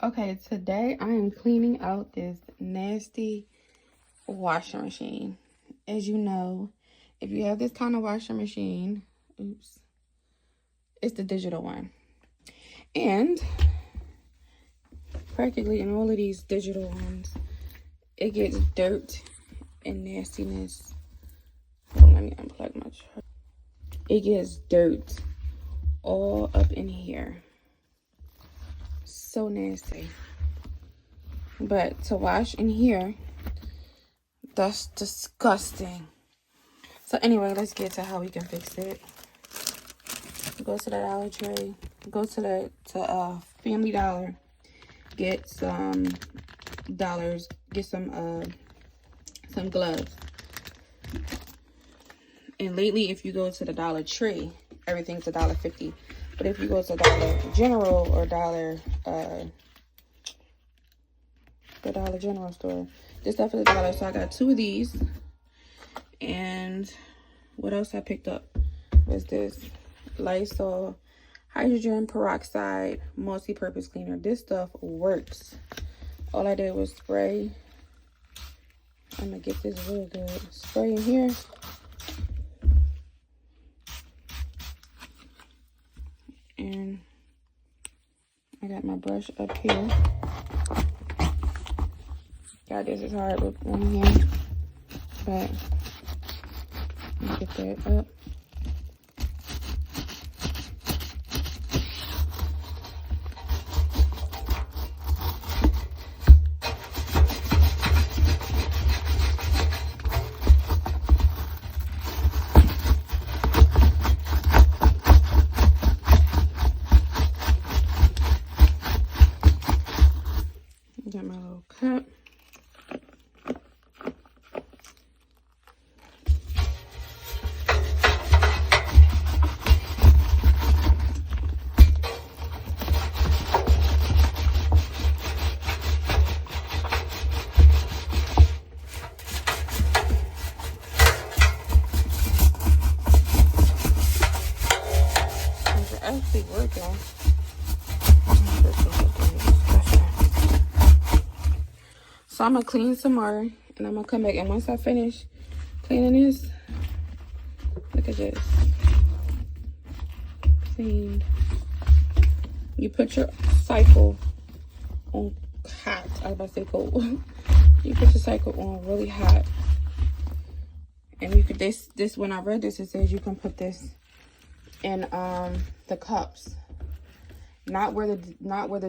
Okay, today I am cleaning out this nasty washing machine. As you know, if you have this kind of washing machine, it's the digital one. And practically in all of these digital ones, it gets dirt and nastiness. Hold on, let me unplug my charger. It gets dirt all up in here. So nasty. But to wash in here, that's disgusting. So anyway, let's get to how we can fix it. Go to the Dollar Tree. Go to Family Dollar. Get some dollars. Get some gloves. And lately, if you go to the Dollar Tree, everything's $1.50. But if you go to Dollar General or the Dollar General store, this stuff is $1. So I got 2 of these. And what else I picked up was this Lysol hydrogen peroxide multi-purpose cleaner. This stuff works. All I did was spray. I'm gonna get this real good. Spray in here. And I got my brush up here. God, this is hard with one hand, but let me get that up. Got my little cup. It's actually working. So I'm gonna clean some more, and I'm gonna come back. And once I finish cleaning this, look at this. Cleaned. You put your cycle on hot. I was about to say cold. You put your cycle on really hot, and you could this when I read this, it says you can put this in the cups, not where the